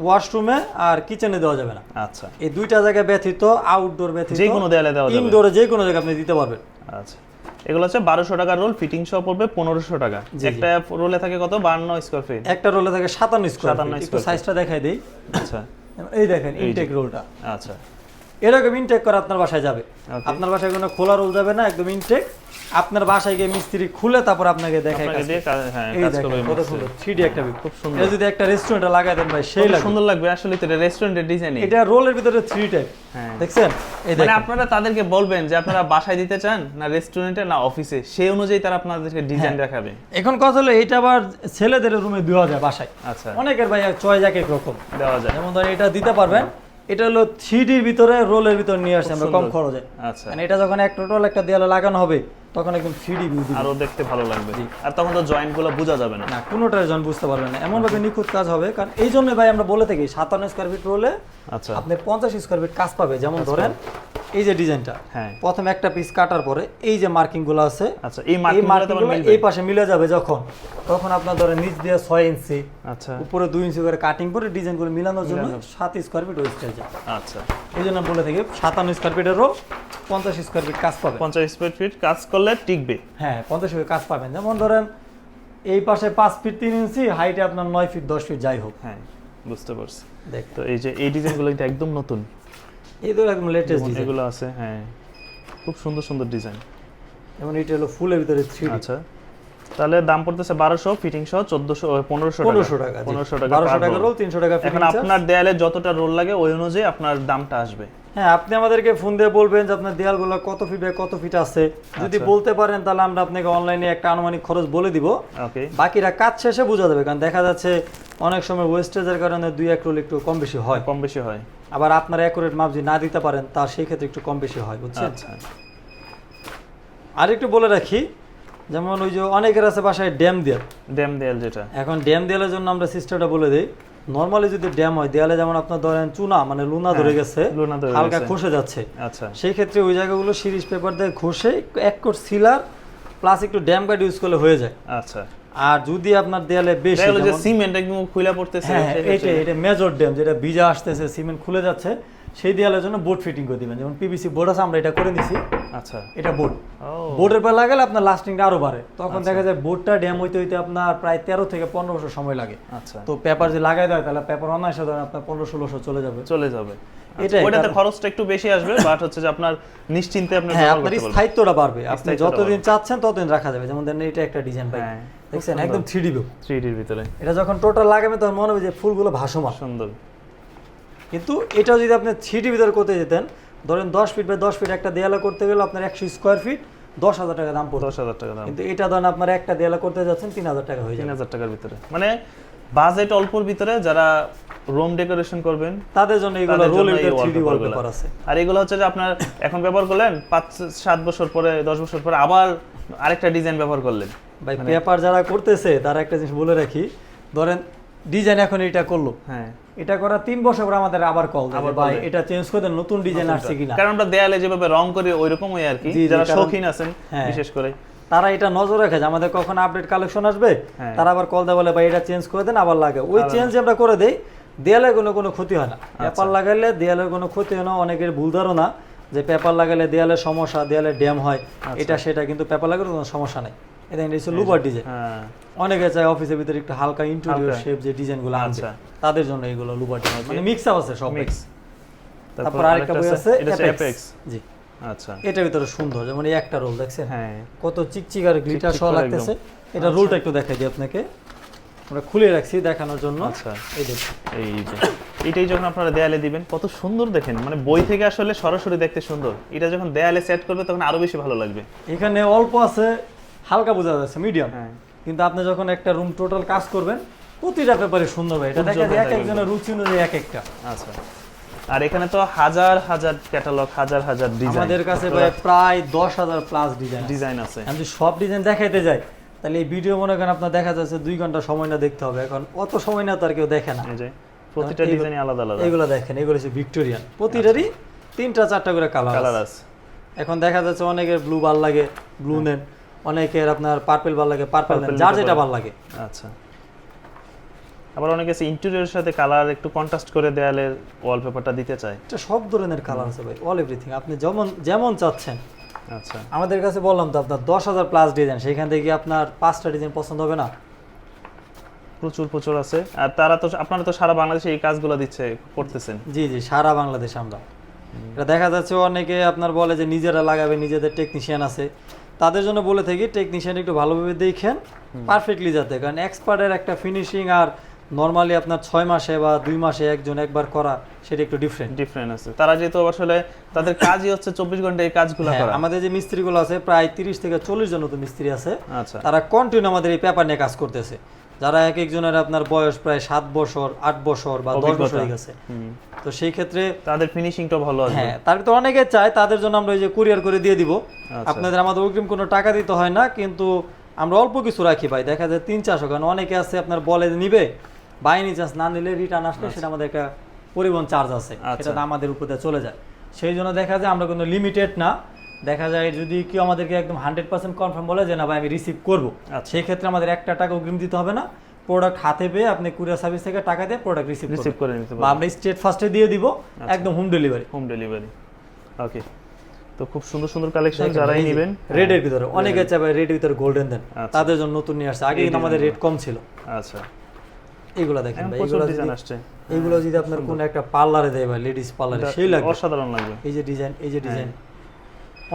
Speaker 2: ওয়াশরুমে আর কিচেনে দেওয়া যাবে না।
Speaker 1: আচ্ছা
Speaker 2: এই দুইটা জায়গায় ব্যতীত, আউটডোর ব্যতীত
Speaker 1: যে কোনো দেয়ালে দেওয়া যাবে,
Speaker 2: ইনডোরে যে কোনো জায়গায় আপনি দিতে পারবেন।
Speaker 1: আচ্ছা এগুলো হচ্ছে 1200 টাকা রোল, ফিটিং সহ পড়বে 1500 টাকা। একটা রোলে থাকে কত? 52 স্কয়ার ফিট।
Speaker 2: একটা রোলে থাকে 57 স্কয়ার ফিট। একটু সাইজটা দেখাই দেই।
Speaker 1: আচ্ছা
Speaker 2: এই দেখেন ইনটেক রোলটা।
Speaker 1: আচ্ছা
Speaker 2: এরকম ইনটেক করে আপনার বাসায় যাবে। আপনার বাসায় কোনো খোলা রোল যাবে না, একদম ইনটেক। আপনার বাসায় গিয়ে মিস্ত্রি খুলে তারপর আপনাকে দেখায় কাজ করবে। কত সুন্দর 3D একটা খুব সুন্দর। এটা যদি একটা রেস্টুরেন্টে লাগায় দেন ভাই সেই লাগবে,
Speaker 1: সুন্দর লাগবে। আসলে তো এটা রেস্টুরেন্টের ডিজাইন।
Speaker 2: এটা রোলের ভিতরে 3 টাইপ।
Speaker 1: হ্যাঁ
Speaker 2: দেখছেন? এই
Speaker 1: মানে আপনারা তাদেরকে বলবেন যে আপনারা বাসায় দিতে চান না রেস্টুরেন্টে না অফিসে, সেই অনুযায়ী তারা আপনাদেরকে ডিজাইন দেখাবে।
Speaker 2: এখন কথা হলো এটা আবার ছেলেদের রুমে দেওয়া যায় বাসায়।
Speaker 1: আচ্ছা
Speaker 2: অনেকের ভাই চয়েস এক এক রকম
Speaker 1: দেওয়া যায়।
Speaker 2: যেমন ধরেন এটা দিতে পারবেন, এটা হলো 3D র ভিতরে রোলের ভিতরে নিয়ে আসছে আমরা কম খরচে।
Speaker 1: আচ্ছা
Speaker 2: মানে এটা যখন একটা রোল একটা দেয়ালে লাগানো হবে তখন একদম 3D ভিউ দিবে,
Speaker 1: আরো দেখতে ভালো লাগবে। আর তখন তো জয়েন্টগুলো বোঝা যাবে না।
Speaker 2: না কোনোটার জন বুঝতে পারবেন না, এমন ভাবে নিখুঁত কাজ হবে। কারণ এই জন্য ভাই আমরা বলে থাকি 57 স্কয়ার ফিট রোলে
Speaker 1: আচ্ছা
Speaker 2: আপনি 50 স্কয়ার ফিট কাজ পাবে। যেমন ধরেন এই যে ডিজাইনটা,
Speaker 1: হ্যাঁ
Speaker 2: প্রথম একটা পিস কাটার পরে এই যে মার্কিং গুলো আছে,
Speaker 1: আচ্ছা এই মার্কিংগুলো
Speaker 2: এই পাশে মিলে যাবে যখন, তখন আপনার ধরেন নিচ দিয়ে 6 ইঞ্চি,
Speaker 1: আচ্ছা
Speaker 2: উপরে 2 ইঞ্চি করে কাটিং করে ডিজাইনগুলো মিলানোর জন্য 7 স্কয়ার ফিট ওয়েস্টেজ যায়।
Speaker 1: আচ্ছা
Speaker 2: এই জন্য বলে থাকি 57 স্কয়ার ফিটের রোল 50 স্কয়ার ফিট কাজ পাবে।
Speaker 1: 50 স্কয়ার ফিট কাজ করলে টিকবে।
Speaker 2: হ্যাঁ 50 ফিট কাজ পাবেন। যেমন ধরেন এই পাশে 5 ফিট 3 ইঞ্চি, হাইটে আপনার 9 ফিট 10 ফিট যাই হোক।
Speaker 1: হ্যাঁ বুঝতে পারছি।
Speaker 2: দেখ
Speaker 1: তো এই যে এই ডিজাইনগুলো কিন্তু একদম নতুন,
Speaker 2: এই তো একদম লেটেস্ট ডিজাইন
Speaker 1: এগুলো আছে। হ্যাঁ খুব সুন্দর সুন্দর ডিজাইন।
Speaker 2: যেমন এটা হলো ফুলের ভিতরে 3D।
Speaker 1: আচ্ছা তাহলে দাম পড়তেছে 1200, ফিটিং সহ 1500 টাকা।
Speaker 2: 1500 টাকা 1200 টাকা রোল, 300 টাকা ফিটিং।
Speaker 1: এখন আপনার দেয়ালে যতটা রোল লাগে ওই অনুযায়ী আপনার দামটা আসবে।
Speaker 2: হ্যাঁ আপনি আমাদেরকে ফোন দিয়ে বলবেন যে আপনার দেয়ালগুলো কত ফিট বাই কত ফিট আছে। যদি বলতে পারেন তাহলে আমরা আপনাকে অনলাইনে একটা আনুমানিক খরচ বলে দিব।
Speaker 1: ওকে
Speaker 2: বাকিটা কাজ শেষে বোঝা যাবে। কারণ দেখা যাচ্ছে অনেক সময় ওয়েস্টেজের কারণে 2-1 রোল একটু কম বেশি হয়।
Speaker 1: কম বেশি হয়।
Speaker 2: আবার আপনার অ্যাকুরেট মাপ যদি না দিতে পারেন তার সেই ক্ষেত্রে একটু কম বেশি হয়, বুঝছেন?
Speaker 1: আচ্ছা
Speaker 2: আর একটু বলে রাখি, যেমন ওই যে অনেকের আছে বাসায় ড্যাম দেয়াল।
Speaker 1: ড্যাম দেয়াল যেটা,
Speaker 2: এখন ড্যাম দেয়ালের জন্য আমরা সিস্টেমটা বলে দিই। নরমালি যদি ড্যাম হয় দেয়ালে, যেমন আপনার ধরেন চুনা মানে লুনা ধরে গেছে, হালকা খসে যাচ্ছে,
Speaker 1: আচ্ছা
Speaker 2: সেই ক্ষেত্রে ওই জায়গাগুলো সিরিজ পেপার দিয়ে ঘষে এক কোট সিলার প্লাস একটু ড্যাম গার্ড ইউজ করলে হয়ে যায়।
Speaker 1: আচ্ছা
Speaker 2: আর যদি আপনার দেয়ালে বেশি
Speaker 1: যে সিমেন্ট একদম খুলে পড়তেছে,
Speaker 2: হ্যাঁ এটা মেজর ড্যাম, যেটা ভিজা আসতেছে সিমেন্ট খুলে যাচ্ছে, সেই দেয়ালের জন্য বোর্ড ফিটিং করে দিবেন। যেমন পিভিসি বোর্ড আছে, আমরা এটা করে নিছি।
Speaker 1: আচ্ছা
Speaker 2: এটা বোর্ডের পর লাগালে আপনার লাস্টিংটা আরো বাড়ে। তখন দেখা যায় বোর্ডটা ড্যাম হইতে হইতে আপনার প্রায় 13 থেকে 15 বছর সময় লাগে।
Speaker 1: আচ্ছা
Speaker 2: তো পেপার যে লাগাই দেয় তাহলে পেপার অনায়াসে ধরেন আপনার 15-16 চলে যাবে।
Speaker 1: এটা ওটাতে খরচটা একটু বেশি আসবে, বাট হচ্ছে যে আপনার নিশ্চিন্তে আপনি
Speaker 2: হ্যাঁ আপনার স্থায়িত্বটা বাড়বে। আপনি যতদিন চাচ্ছেন ততদিন রাখা যাবে। যেমন দেখেন এটা একটা ডিজাইন পাই, দেখছেন একদম 3D ভিউ,
Speaker 1: 3D এর ভিতরে।
Speaker 2: এটা যখন টোটাল লাগাবে তখন মনে হবে যে ফুলগুলো ভাসমান
Speaker 1: সুন্দর।
Speaker 2: কিন্তু এটা যদি আপনি 3D ভিতরে করতে যেতেন, ধরেন 10 ফিট বাই 10 ফিট একটা দেয়ালে করতে গেলে আপনার 100 স্কয়ার ফিট 10,000 টাকা দাম পড়বে।
Speaker 1: 10,000 টাকা দাম।
Speaker 2: কিন্তু এটা ধরেন আপনার একটা দেয়ালে করতে যাচ্ছেন 3,000 টাকা হয়ে যাবে।
Speaker 1: 3,000 টাকার ভিতরে, মানে বাজেট অল্পর ভিতরে যারা রুম ডেকোরেশন করবেন
Speaker 2: তাদের জন্য এগুলো রোলের ভিতরে 3D ওয়ালপেপার আছে।
Speaker 1: আর এগুলো হচ্ছে যে আপনার এখন ব্যবহার করলেন 5-7 বছর পরে 10 বছর পরে আবার আরেকটা ডিজাইন ব্যবহার করলেন।
Speaker 2: ভাই পেপার যারা করতেছে তারা একটা জিনিস বলে রাখি, ধরেন ডিজাইন এখন এটা করলো,
Speaker 1: হ্যাঁ
Speaker 2: এটা করা 3 বছর পর আমাদের আবার কল দেবে ভাই এটা চেঞ্জ করে দেন, নতুন ডিজাইন আসছে কিনা।
Speaker 1: কারণ আমরা দেয়ালে যেভাবে রং করি ওইরকমই আর কি, যারা শৌখিন আছেন বিশেষ করে
Speaker 2: তারা এটা নজর রাখে যে আমাদের কখন আপডেট কালেকশন আসবে, তারা আবার কল দেয় বলে ভাই এটা চেঞ্জ করে দেন, আবার লাগে ওই চেঞ্জ আমরা করে দেই। দেয়ালে কোনো ক্ষতি হয় না, পেপার লাগাইলে দেয়ালের কোনো ক্ষতি হয় না। অনেকের ভুল ধারণা যে পেপার লাগালে দেয়ালের সমস্যা, দেয়ালে ড্যাম হয়, এটা সেটা, কিন্তু পেপার লাগালে কোনো সমস্যা নাই। এটা হচ্ছে লুবার ডিজাইন। অনেকে চায় অফিসের ভিতরে একটু হালকা ইন্টেরিয়র শেপ যে ডিজাইনগুলো আনছে তাদের জন্য এইগুলো লুবার ডিজাইন, মানে মিক্স আপ আছে সব মিক্স। তারপর আরেকটা বই আছে অ্যাপেক্স। জি আচ্ছা, এটার ভিতরে সুন্দর, যেমন এই একটা রোল দেখছেন কত চিকচিক আর গ্লিটার সহ লাগতেছে। এটা রোলটা একটু দেখাই দিই আপনাকে, আমরা খুলে রাখছি দেখানোর জন্য।
Speaker 1: আচ্ছা এই দেখুন, এই যে এটাই যখন আপনারা দেয়ালে দিবেন কত সুন্দর দেখেন, মানে বই থেকে আসলে সরাসরি দেখতে সুন্দর, এটা যখন দেয়ালে সেট করবে তখন আরো বেশি ভালো লাগবে।
Speaker 2: এখানে অল্প আছে, হালকা বোঝা যাচ্ছে মিডিয়াম, কিন্তু আপনি যখন একটা রুম টোটাল কাজ করবেন প্রতিটা পেপারে সুন্দর হয়। এটা দেখা যায় এক একজনের রুচি অনুযায়ী এক একটা।
Speaker 1: আচ্ছা, আর এখানে তো হাজার হাজার ক্যাটালগ, হাজার হাজার ডিজাইন
Speaker 2: আমাদের কাছে প্রায় 10,000 প্লাস
Speaker 1: ডিজাইন আছে।
Speaker 2: আমি সব ডিজাইন দেখাইতে যাই তাহলে এই ভিডিও মনে করেন আপনার দেখা যাচ্ছে 2 ঘন্টা সময় না দেখতে হবে, এখন অত সময় না তার কেউ দেখে না।
Speaker 1: এই যে প্রতিটা ডিজাইনই আলাদা আলাদা,
Speaker 2: এগুলো দেখেন, এগুলো হচ্ছে ভিক্টোরিয়ান, প্রতিটারই 3টা 4টা করে কালার আছে। এখন দেখা যাচ্ছে অনেকের ব্লু ভাল লাগে ব্লু নেন, অনেকের আপনার পার্পল ভাল লাগে পার্পল নেন, যার যেটা ভাল লাগে।
Speaker 1: আচ্ছা, আবার অনেকে আছে ইন্টেরিয়রের সাথে কালার একটু কন্ট্রাস্ট করে দেয়ালের ওয়ালপেপারটা দিতে চায়।
Speaker 2: এটা সব ধরনের কালার আছে ভাই, অল এভরিথিং আপনি যেমন চাচ্ছেন।
Speaker 1: আচ্ছা,
Speaker 2: আমাদের কাছে বললাম তো আপনার 10,000 প্লাস ডিজাইন, সেখান থেকে আপনার 5টা ডিজাইন পছন্দ হবে না?
Speaker 1: প্রচুর আছে। আর তারা তো আপনারা তো সারা বাংলাদেশে এই কাজগুলো করতেছেন।
Speaker 2: জি সারা বাংলাদেশ আমরা। এটা দেখা যাচ্ছে অনেকে আপনার বলে যে নিজেরা লাগাবে, নিজেদের টেকনিশিয়ান আছে, তাদের জন্য বলে থাকি টেকনিশিয়ান একটু ভালোভাবে দেখেন পারফেক্টলি যাতে, কারণ এক্সপার্টের একটা ফিনিশিং আর নরমালি আপনার 6 মাসে বা 2 মাসে একবার করা সেটা একটু ডিফারেন্ট
Speaker 1: আছে। তারা যেহেতু আসলে তাদের কাজই হচ্ছে 24 ঘন্টা এই কাজগুলো করা।
Speaker 2: আমাদের যে মিস্ত্রিগুলো আছে প্রায় 30 থেকে 40 জন মতো মিস্ত্রি আছে। আচ্ছা, তারা কন্টিনিউ আমাদের এই পেপার নিয়ে কাজ করতেছে, যারা এক একজনের আপনার বয়স প্রায় 7 বছর 8 বছর বা 10 বছর হয়ে গেছে। তো সেই ক্ষেত্রে তাদের ফিনিশিংটা ভালো আছে। তার তো অনেকে চায়, তাদের জন্য আমরা এই যে কুরিয়ার করে দিয়ে দিব। আপনাদের আমাদের অগ্রিম কোনো টাকা দিতে হয় না, কিন্তু আমরা অল্প কিছু রাখি ভাই, দেখা যায় 3-400, কারণ অনেকে আছে আপনার বলে নিবে, বাই এনি চান্স না নিলে রিটার্ন আসলে সেটা আমাদের একটা পরিবহন চার্জ আছে, সেটা আমাদের উপরে চলে যায়। সেই জন্য দেখা যায় আমরা কোনো লিমিটেড না, দেখা যায় যদি কেউ আমাদেরকে একদম 100% কনফার্ম বলে যে না ভাই আমি রিসিভ করবো, সেই ক্ষেত্রে আমাদের 1 টাকা অগ্রিম দিতে হবে না। প্রোডাক্ট হাতে পেয়ে আপনি কুরিয়ার সার্ভিস থেকে টাকা দিয়ে প্রোডাক্ট রিসিভ করে নিতে পারবেন, বা আমরা স্টেট ফার্স্টে দিয়ে দিব, একদম হোম ডেলিভারি।
Speaker 1: ওকে, তো খুব সুন্দর সুন্দর কালেকশন যারাই নেবেন।
Speaker 2: রেডের ভিতরে অনেকে চায় ভাই রেডের ভিতরে গোল্ডেন দেন, তাদের জন্য নতুন নিয়ে আসছে, আগে কিন্তু আমাদের রেট কম ছিল।
Speaker 1: আচ্ছা,
Speaker 2: এইগুলো দেখেন ভাই, এইগুলো যদি আপনার কোন একটা পার্লারে দেয় ভাই, লেডিস পার্লারে, সেই লাগবে, অসাধারণ লাগবে। এই যে ডিজাইন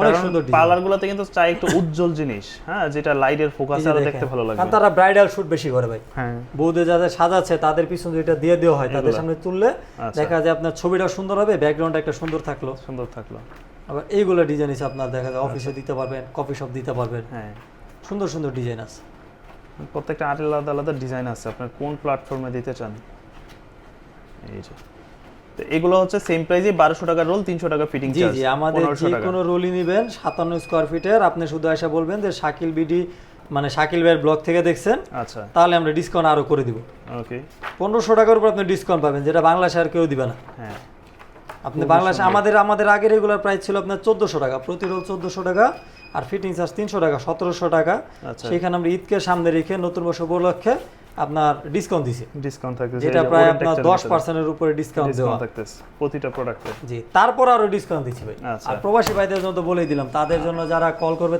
Speaker 2: অনেক সুন্দর ডিজাইন।
Speaker 1: পার্লারগুলোতে কিন্তু চাই একটু উজ্জ্বল জিনিস, হ্যাঁ, যেটা লাইটের ফোকাসে আরো দেখতে ভালো লাগবে।
Speaker 2: কারণ তারা ব্রাইডাল শুট বেশি করে ভাই, হ্যাঁ, বউদের যাদের সাজাচ্ছে তাদের পিছনে যেটা দিয়ে দেওয়া হয়, তাদের সামনে তুললে দেখা যায় আপনার ছবিটা সুন্দর হবে, ব্যাকগ্রাউন্ডটা একটা সুন্দর থাকলো। আবার এইগুলো ডিজাইন আছে আপনার দেখা যায় অফিসে দিতে পারবেন, কফি শপ দিতে পারবেন, হ্যাঁ, সুন্দর সুন্দর ডিজাইন আছে।
Speaker 1: প্রত্যেকটা আলাদা আলাদা ডিজাইন আছে, আপনার কোন প্ল্যাটফর্মে দিতে চান। এই যে তো এগুলো হচ্ছে সেম প্রাইসে 1200 টাকা রোল, 300 টাকা ফিটিং চার্জ।
Speaker 2: জি আমাদের যে কোনো রোলই নেবেন 57 স্কয়ার ফিটের, আপনি শুধু এসে বলবেন যে শাকিল বিডি মানে শাকিল ভাইয়ের ব্লগ থেকে দেখছেন, আচ্ছা, তাহলে আমরা ডিসকাউন্ট আরো করে দিব। ওকে, 1500 টাকার উপর আপনি ডিসকাউন্ট পাবেন, যেটা বাংলাদেশে আর কেউ দিবে না। হ্যাঁ, আপনি বাংলাদেশে আমাদের আগে রেগুলার প্রাইস ছিল আপনার 1400 টাকা প্রতি রোল, 1400 টাকা, আর ফিটিং চার্জ 300 টাকা, 1700 টাকা। সেখানে আমরা ঈদকে সামনে রেখে নতুন বছর উপলক্ষে আপনার ডিসকাউন্ট দিছি, ডিসকাউন্ট থাকতেছে, যেটা প্রায় আপনার 10% এর উপরে ডিসকাউন্ট দেওয়া থাকতেছে প্রতিটা প্রোডাক্টে। জি, তারপর আরো ডিসকাউন্ট দিচ্ছি ভাই। আর প্রবাসী ভাইদের জন্য তো বলেই দিলাম, তাদের জন্য যারা কল করবে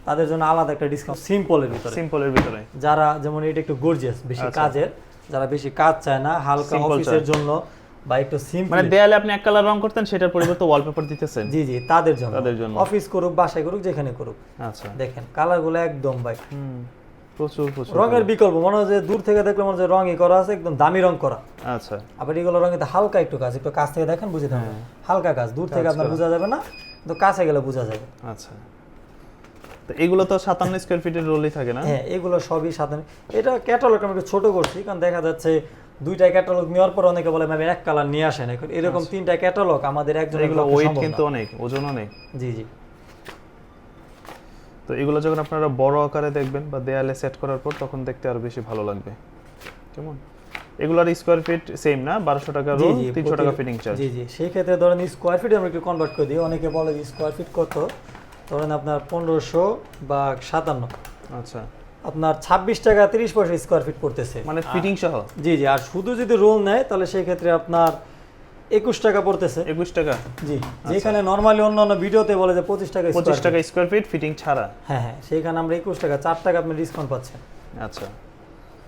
Speaker 2: তাদের জন্য আলাদা একটা ডিসকাউন্ট সিম্পলের ভিতরে, যারা যেমন এটা একটু গর্জিয়াস বেশি কাজের, যারা বেশি কাজ চায় না, হালকা অফিসের জন্য বা একটু সিম্পল, মানে দেয়ালে আপনি এক কালার রং করতেন সেটার পরিবর্তে ওয়ালপেপার দিতেছেন। জি তাদের জন্য অফিস করুক, বাসায় করুক, যেখানে করুক। আচ্ছা, দেখেন কালারগুলো একদম ভাই প্রচুর রঙের বিকল্প, মনে হয় যে দূর থেকে দেখলে মনে হয় রঙই করা আছে, একদম দামি রং করা। আচ্ছা, আবার এগুলো রঙে তো হালকা একটু কাছ থেকে দেখেন বুঝে যাবেন, হালকা কাজ, দূর থেকে আপনার বোঝা যাবে না, কিন্তু কাছে গেলে বোঝা যাবে। আচ্ছা, তো এগুলো তো 57 স্কয়ার ফিটের রোলই থাকে না? হ্যাঁ, এগুলো সবই 57। এটা ক্যাটালগ আমি একটু ছোট করছি, কারণ দেখা যাচ্ছে 2টা ক্যাটালগ নেওয়ার পর অনেকে বলে ম্যাম এক কালার নিয়ে আসেন, এরকম 3টা ক্যাটালগ আমাদের একজন, এগুলো ওয়েট কিন্তু অনেক, ওজন অনেক। জি তো এগুলো যখন আপনারা বড় আকারে দেখবেন বা দেয়ালে সেট করার পর, তখন দেখতে আরো বেশি ভালো লাগবে। কেমন
Speaker 1: এগুলোর স্কয়ার ফিট সেম না 1200 টাকা
Speaker 2: জি,
Speaker 1: রোল
Speaker 2: জি,
Speaker 1: 300 টাকা ফিটিং চার্জ
Speaker 2: জি জি সেই ক্ষেত্রে ধরেন স্কোয়ার ফিট আমরা একটু কনভার্ট করে দিই, অনেকে বলে যে স্কোয়ার ফিট কত, ধরেন আপনার 1500 বা 57,
Speaker 1: আচ্ছা
Speaker 2: আপনার 26 টাকা 30 পয়সা স্কোয়ার ফিট পড়তেছে,
Speaker 1: মানে ফিটিং সহ।
Speaker 2: জি জি। আর শুধু যদি রোল নেয় তাহলে সেই ক্ষেত্রে আপনার 21 টাকা পড়তেছে।
Speaker 1: 21 টাকা,
Speaker 2: জি, যেখানে নরমালি অন্যান্য ভিডিওতে বলে যে 25 টাকা
Speaker 1: 25 টাকা স্কয়ার ফিট ফিটিং ছাড়া।
Speaker 2: হ্যাঁ হ্যাঁ, সেইখানে আমরা 21 টাকা 4 টাকা আপনি ডিসকাউন্ট পাচ্ছেন।
Speaker 1: আচ্ছা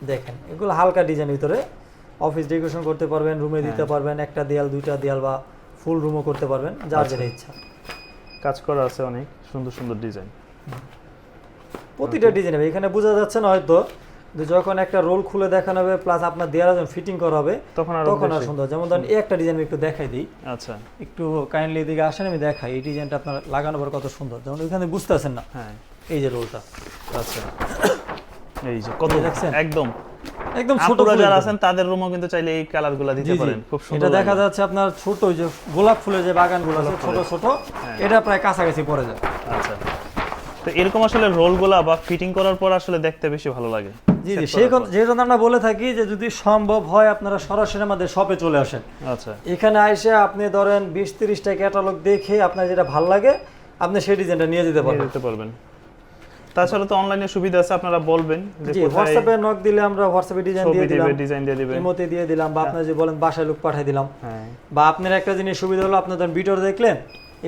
Speaker 2: দেখেন এগুলো হালকা ডিজাইন ভিতরে, অফিস ডেকোরেশন করতে পারবেন, রুমে দিতে পারবেন, একটা দেয়াল দুইটা দেয়াল বা ফুল রুমও করতে পারবেন, যার যেটা ইচ্ছা।
Speaker 1: কাজ করা আছে অনেক সুন্দর সুন্দর ডিজাইন।
Speaker 2: প্রতিটা ডিজাইন এখানে বোঝা যাচ্ছে না হয়তো, যে যখন একটা রোল খুলে দেখানো হবে প্লাস আপনার দেয়াল যখন ফিটিং করা হবে
Speaker 1: তখন আর
Speaker 2: সুন্দর। যেমন ধরেন এই একটা ডিজাইন একটু দেখাই দিই।
Speaker 1: আচ্ছা
Speaker 2: একটু কাইন্ডলি এদিকে আসেন, আমি দেখাই এই ডিজাইনটা আপনার লাগানোর পর কত সুন্দর, যেমন এখানে বুঝতেছেন না।
Speaker 1: হ্যাঁ
Speaker 2: এই যে রোলটা,
Speaker 1: আচ্ছা এই যে কত
Speaker 2: দেখছেন
Speaker 1: একদম
Speaker 2: একদম ছোট
Speaker 1: আপুরা
Speaker 2: ফুল
Speaker 1: যারা
Speaker 2: একদম।
Speaker 1: আছেন তাদের রুমও কিন্তু চাইলে এই কালারগুলো দিতে
Speaker 2: জি, জি।
Speaker 1: পারেন, খুব সুন্দর।
Speaker 2: এটা দেখা যাচ্ছে আপনার ছোট ওই যে গোলাপ ফুলের যে বাগানগুলো আছে ছোট ছোট, এটা প্রায় কাছাকাছি পড়ে যায়।
Speaker 1: আচ্ছা তো এরকম আসলে রোলগুলা বা ফিটিং করার পর আসলে দেখতে বেশি ভালো লাগে।
Speaker 2: জি জি, সেই যে জন্য আমরা বলে থাকি যে যদি সম্ভব হয় আপনারা সরাসরি আমাদের শপে চলে আসেন।
Speaker 1: আচ্ছা
Speaker 2: এখানে এসে আপনি ধরেন 20-30টা ক্যাটালগ দেখে আপনার যেটা ভালো লাগে আপনি সেই ডিজাইনটা নিয়ে যেতে পারবেন।
Speaker 1: তাছাড়া তো অনলাইনে সুবিধা আছে, আপনারা বলবেন যে
Speaker 2: জি,
Speaker 1: কোথায়
Speaker 2: হোয়াটসঅ্যাপে নক দিলে আমরা হোয়াটসঅ্যাপে ডিজাইন দিয়ে দিলাম,
Speaker 1: ডিজাইন দিয়ে দিবেন,
Speaker 2: ইমোতে দিয়ে দিলাম, বা আপনি যদি বলেন বাসায় লোক পাঠিয়ে দিলাম।
Speaker 1: হ্যাঁ
Speaker 2: বা আপনার একটা জিনিস সুবিধা হলো, আপনি ধরেন ভিডিও দেখলেন,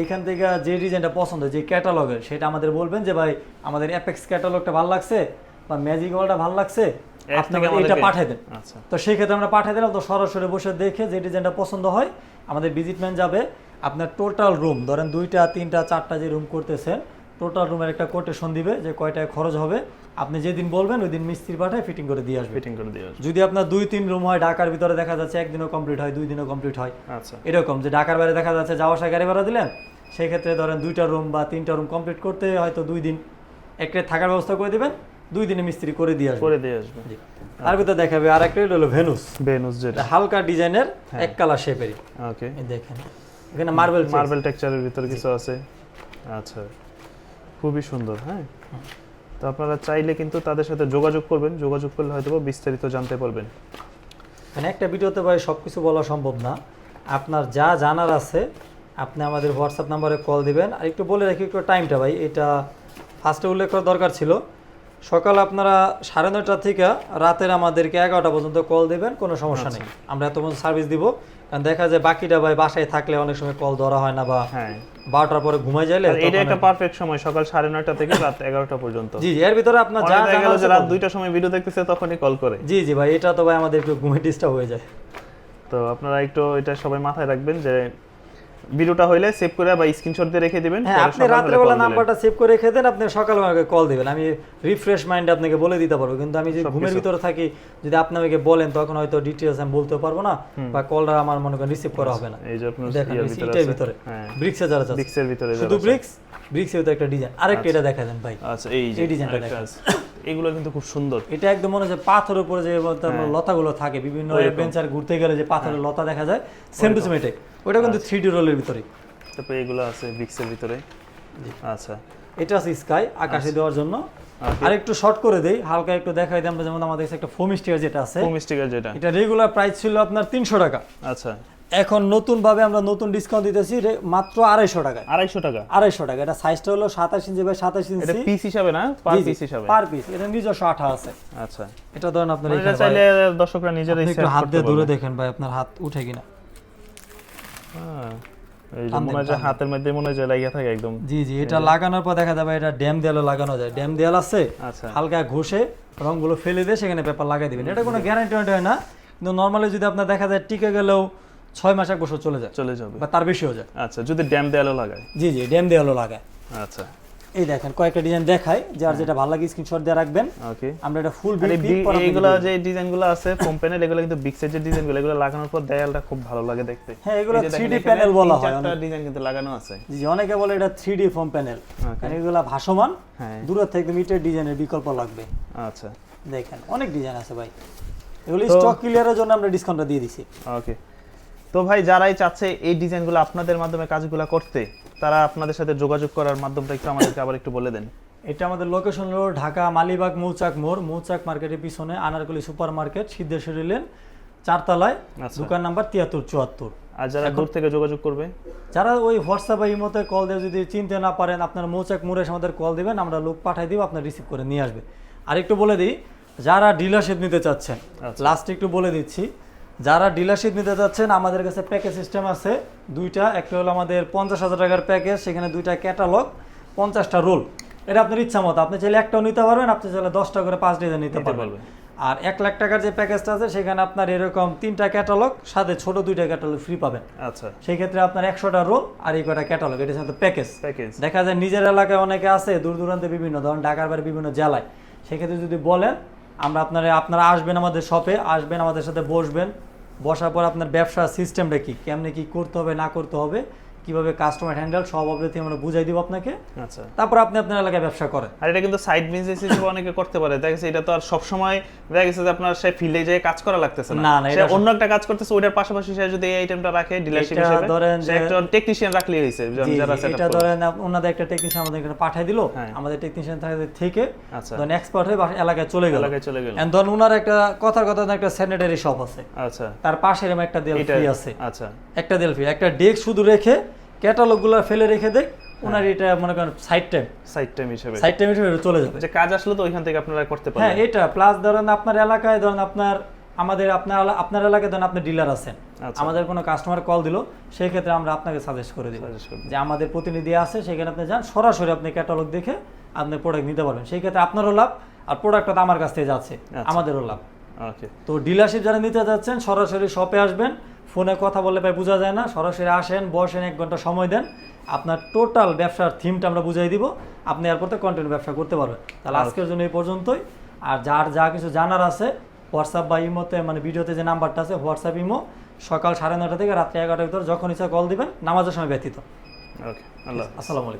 Speaker 2: এইখান থেকে যে ডিজাইনটা পছন্দ, যে ক্যাটালগের, সেটা আমাদের বলবেন যে ভাই আমাদের অ্যাপেক্স ক্যাটালগটা ভালো লাগছে বা ম্যাজিক ওয়ালটা ভালো লাগছে, আপনি এটা পাঠিয়ে দেন।
Speaker 1: আচ্ছা
Speaker 2: তো সেই ক্ষেত্রে আমরা পাঠিয়ে দিলাম, তো সরাসরি বসে দেখে যে ডিজাইনটা পছন্দ হয় আমাদের ভিজিটম্যান যাবে, আপনার টোটাল রুম ধরেন 2টা 3টা 4টা যে রুম করতেছেন টোটাল রুমের একটা কোটেশন দিবে যে কয়টায় খরচ হবে, আপনি যেদিন বলবেন ওই দিন মিস্ত্রি পাঠায় ফিটিং করে দিয়ে আসবে। যদি আপনার 2-3 রুম হয়, ঢাকার ভিতরে দেখা যাচ্ছে একদিনও কমপ্লিট হয়, 2 দিনও কমপ্লিট হয়।
Speaker 1: আচ্ছা
Speaker 2: এরকম যে ঢাকার বাইরে দেখা যাচ্ছে যাওয়া আসা গাড়ি ভাড়া দিলেন, সেই ক্ষেত্রে ধরেন 2টা রুম বা 3টা রুম কমপ্লিট করতে হয়তো 2 দিন, একটা থাকার ব্যবস্থা করে দিবেন, 2 দিনে মিস্ত্রি করে দিয়ে আসবে।
Speaker 1: জি
Speaker 2: তার ভিতরে দেখাবে আর একটা হলো ভেনুস
Speaker 1: যেটা
Speaker 2: হালকা ডিজাইনের এক কালার শেপেরই।
Speaker 1: ওকে
Speaker 2: দেখেন এখানে মার্বেল
Speaker 1: টেক্সচারের ভিতরে কিছু আছে। আচ্ছা খুবই সুন্দর। হ্যাঁ তো আপনারা চাইলে কিন্তু তাদের সাথে যোগাযোগ করবেন, যোগাযোগ করলে হয়তো বিস্তারিত জানতে পারবেন।
Speaker 2: মানে একটা ভিডিওতে ভাই সবকিছু বলা সম্ভব না, আপনার যা জানার আছে আপনি আমাদের হোয়াটসঅ্যাপ নাম্বারে কল দিবেন। আর একটু বলে রাখি একটু টাইমটা ভাই, এটা ফার্স্টে উল্লেখ করা দরকার ছিল, সকাল আপনারা 9:30টা থেকে রাতের আমাদেরকে 11টা পর্যন্ত কল দেবেন, কোনো সমস্যা নেই, আমরা এত পর্যন্ত সার্ভিস দিব। কারণ দেখা যায় বাকিটা ভাই বাসায় থাকলে অনেক সময় কল ধরা হয় না, বা 12টার পরে ঘুমাই যাইলে
Speaker 1: এটা একটা পারফেক্ট সময়, সকাল 9:30টা থেকে রাত 11টা পর্যন্ত।
Speaker 2: জি জি, এর ভিতরে আপনার যা
Speaker 1: জানা আছে রাত 2টার সময় ভিডিও দেখতেছে তখনই কল করে।
Speaker 2: জি জি ভাই, এটা তো ভাই আমাদের একটু ঘুমে ডিস্টার্ব হয়ে যায়।
Speaker 1: তো আপনারা একটু এটা সবাই মাথায় রাখবেন যে ভিডিওটা হইলে সেভ করে বা স্ক্রিনশট দিয়ে রেখে দিবেন।
Speaker 2: হ্যাঁ, আপনি রাতের বেলা নাম্বারটা সেভ করে রেখে দেন, আপনি সকালে আমাকে কল দিবেন, আমি রিফ্রেশ মাইন্ডে আপনাকে বলে দিতে পারবো। কিন্তু আমি যদি ঘুমের ভিতরে থাকি, যদি আপনি আমাকে বলেন তখন হয়তো ডিটেইলস আমি বলতে পারবো না, বা কলটা আমার মনে করেন রিসিভ করা হবে না।
Speaker 1: এই যে আপনার
Speaker 2: দেখেন এটার ভিতরে ব্রিক্সে যারা আছে,
Speaker 1: ব্রিক্সের ভিতরে
Speaker 2: শুধু ব্রিক্সের ভিতরে একটা ডিজাইন, আরেকটা এটা দেখা দেন ভাই।
Speaker 1: আচ্ছা এই যে
Speaker 2: ডিজাইনটা দেখেন,
Speaker 1: এগুলো কিন্তু খুব সুন্দর।
Speaker 2: এটা একদম মনে হচ্ছে পাথরের উপরে যে লতাগুলো থাকে, বিভিন্ন অ্যাডভেঞ্চার ঘুরতে গেলে যে পাথরের লতা দেখা যায়, সেম টু সেম এটাই, ওটা কিন্তু 3D রোলের ভিতরে।
Speaker 1: তারপরে এগুলো আছে ব্রিক্সের ভিতরে। আচ্ছা
Speaker 2: এটা আছে স্কাই, আকাশে দেওয়ার জন্য। আর একটু শর্ট করে দেই, হালকা একটু দেখাই দিই আমরা, যেমন আমাদের কাছে একটা ফোম স্টিকার যেটা আছে, এটা রেগুলার প্রাইস ছিল আপনার 300 টাকা।
Speaker 1: আচ্ছা
Speaker 2: এখন নতুন ভাবে আমরা নতুন ডিসকাউন্ট দিতেছি মাত্র 250 টাকা। 250 টাকা। এটা সাইজটা হলো 27 ইঞ্চি বাই 27 ইঞ্চি।
Speaker 1: এটা পিস হিসাবে না, পার পিস হিসাবে,
Speaker 2: পার পিস। এটা নিজস্ব আঠা আছে।
Speaker 1: আচ্ছা
Speaker 2: এটা ধরেন আপনারা
Speaker 1: এখানে চাইলে দর্শকরা নিজেরাই সেট করতে পারবে।
Speaker 2: একটু হাত দিয়ে ধরে দেখেন ভাই আপনার হাত উঠে কিনা।
Speaker 1: হ্যাঁ এই যে মনে হয় হাতের মধ্যে মনে হয় লাগিয়ে থাকে একদম।
Speaker 2: জি জি, এটা লাগানোর পর দেখা যাবে এটা ড্যাম দেয়ালে লাগানো যায়। ড্যাম দেয়াল আছে, হালকা ঘষে রংগুলো ফেলে দিয়ে সেখানে পেপার লাগাই দিবেন। এটা কোনো গ্যারান্টি হয় না, কিন্তু নরমালি যদি আপনার দেখা যায় টিকে গেলেও 6 মাস 1 বছর চলে যাবে বা তার বেশিও যায়।
Speaker 1: আচ্ছা যদি ড্যাম দেয়ালও লাগায়?
Speaker 2: জি জি, ড্যাম দেয়ালও লাগায়।
Speaker 1: আচ্ছা
Speaker 2: এই দেখেন কয়েকটা ডিজাইন দেখাই, যার যেটা ভালো লাগে স্ক্রিনশট দিয়ে রাখবেন।
Speaker 1: ওকে,
Speaker 2: আমরা এটা ফুল
Speaker 1: এইগুলা যে ডিজাইনগুলো আছে ফোম প্যানেল, এগুলো কিন্তু বিগ সাইজের ডিজাইনগুলো, এগুলো লাগানোর পর দেয়ালটা খুব ভালো লাগে দেখতে।
Speaker 2: হ্যাঁ, এগুলো 3D প্যানেল বলা হয়।
Speaker 1: একটা ডিজাইন কিন্তু লাগানো আছে।
Speaker 2: জি, অনেকে বলে এটা 3D ফোম প্যানেল, কারণ এগুলো ভাসমান, দূর থেকে মিটার ডিজাইনের বিকল্প লাগবে।
Speaker 1: আচ্ছা
Speaker 2: দেখেন অনেক ডিজাইন আছে ভাই, এগুলো স্টক ক্লিয়ারের জন্য আমরা ডিসকাউন্টটা দিয়ে দিছি।
Speaker 1: ওকে, তো ভাই যারাই চাচ্ছে এই ডিজাইনগুলো আপনাদের মাধ্যমে কাজগুলো করতে, তারা আপনাদের সাথে যোগাযোগ করার মাধ্যমটা একটু আমাদেরকে আবার একটু বলে দেন।
Speaker 2: এটা আমাদের লোকেশন হলো ঢাকা মালিবাগ মৌচাক মোড়, মৌচাক মার্কেটের পিছনে Anarkali super market, Siddheshwari lane, 4 তলায়,
Speaker 1: আচ্ছা।
Speaker 2: দোকান নাম্বার 7374।
Speaker 1: আর যারা দূর থেকে যোগাযোগ করবে,
Speaker 2: যারা ওই হোয়াটসঅ্যাপ বা ইমোতে কল দিয়ে যদি চিনতে না পারেন, আপনার মৌচাক মোড়ে এসে আমাদের কল দিবেন, আমরা লোক পাঠাই দিব, আপনার রিসিভ করে নিয়ে আসবে। আর একটু বলে দিই, যারা ডিলারশিপ নিতে চাচ্ছেন, লাস্টে একটু বলে দিচ্ছি, যারা ডিলারশিপ নিতে চাচ্ছেন আমাদের কাছে প্যাকেজ সিস্টেম আছে দুইটা। একটা হলো আমাদের 50,000 টাকার প্যাকেজ, সেখানে 2টা ক্যাটালগ, 50টা রোল। এটা আপনার ইচ্ছা মতো, আপনি চাইলে একটাও নিতে পারবেন, আপনি চাইলে 10টা করে 5 ডিজাইন নিতে পারবেন। আর 1 লাখ টাকার যে প্যাকেজটা আছে সেখানে আপনার এরকম 3টা ক্যাটালগ, সাথে ছোট 2টা ক্যাটালগ ফ্রি পাবেন।
Speaker 1: আচ্ছা,
Speaker 2: সেই ক্ষেত্রে আপনার 100টা রোল আর এই কটা ক্যাটালগ, এটা হচ্ছে প্যাকেজ। দেখা যায় নিজের এলাকায় অনেকে আছে, দূর দূরান্তে বিভিন্ন, ধরুন ঢাকার বাইরে বিভিন্ন জেলায়, সেক্ষেত্রে যদি বলেন আমরা আপনারা আসবেন আমাদের শপে, আসবেন আমাদের সাথে বসবেন, বসার পর আপনার ব্যবসার সিস্টেমটা কি, কেমনে কি করতে হবে না করতে হবে, কিভাবে কাস্টমার হ্যান্ডেল, সব অবধি আমরা বুঝাই দিব আপনাকে।
Speaker 1: আচ্ছা,
Speaker 2: তারপর আপনি আপনার এলাকায় ব্যবসা করেন।
Speaker 1: আর এটা কিন্তু সাইড বিজনেস হিসেবে অনেকে করতে পারে। দেখা গেছে এটা তো আর সব সময় দেখা গেছে যে আপনার সেই ফিল্ডে যেয়ে কাজ করা লাগতেছে না, সে অন্য একটা কাজ করতেছে, ওটার পাশাপাশি সে যদি এই আইটেমটা রাখে ডিলারশিপ হিসেবে,
Speaker 2: ধরেন
Speaker 1: সে একজন টেকনিশিয়ান রাখলেই হইছে। যারা সেটআপ
Speaker 2: এটা ধরেন ওনাদের একটা টেকনিশিয়ান আমাদের এখানে পাঠিয়ে দিল, আমাদের টেকনিশিয়ান থেকে ধরেন এক্সপার্ট হয়ে এলাকায় চলে গেল, এন্ড ধরেন ওনার একটা কথার কথা একটা স্যানিটারি শপ আছে, আচ্ছা, তার পাশে এরকম একটা দেয়াল ফ্রি আছে, আচ্ছা, একটা দেয়াল ফ্রি, একটা ডেস্ক শুধু রেখে ক্যাটালগুলো ফেলে রেখে দেখ, ওনার এটা মনে করেন সাইড টাইম হিসেবে চলে যাবে, যে কাজ আসলে তো ওইখান থেকে আপনারা করতে পারেন। হ্যাঁ, এটা প্লাস ধরেন আপনার এলাকায়, ধরেন আপনার এলাকায় ধরেন আপনি ডিলার আছেন, আমাদের কোনো কাস্টমার কল দিল, সেই ক্ষেত্রে আমরা আপনাকে সাজেস্ট করে দিব যে আমাদের প্রতিনিধি আছে, সেখানে আপনি যান, সরাসরি আপনি ক্যাটালগ দেখে আপনি প্রোডাক্ট নিতে পারবেন। সেই ক্ষেত্রে আপনারও লাভ, আর প্রোডাক্টটা তো আমার কাছ থেকে যাচ্ছে, আমাদেরও লাভ। তো ডিলারশিপ যারা নিতে যাচ্ছেন সরাসরি শপে আসবেন, ফোনে কথা বললে ভাই বোঝা যায় না, সরাসরি আসেন, বসেন, 1 ঘন্টা সময় দেন, আপনার টোটাল ব্যবসার থিমটা আমরা বুঝাই দিব, আপনি এরপর তো কন্টিনিউ ব্যবসা করতে পারবেন। তাহলে আজকের জন্য এই পর্যন্তই। আর যা কিছু জানার আছে হোয়াটসঅ্যাপ বা ইমোতে, মানে ভিডিওতে যে নাম্বারটা আছে হোয়াটসঅ্যাপ ইমো, সকাল 9:30 থেকে রাত্রি 11টার ভিতর যখন ইচ্ছা কল দিবেন, নামাজের সময় ব্যতীত। ওকে, আসসালামু আলাইকুম।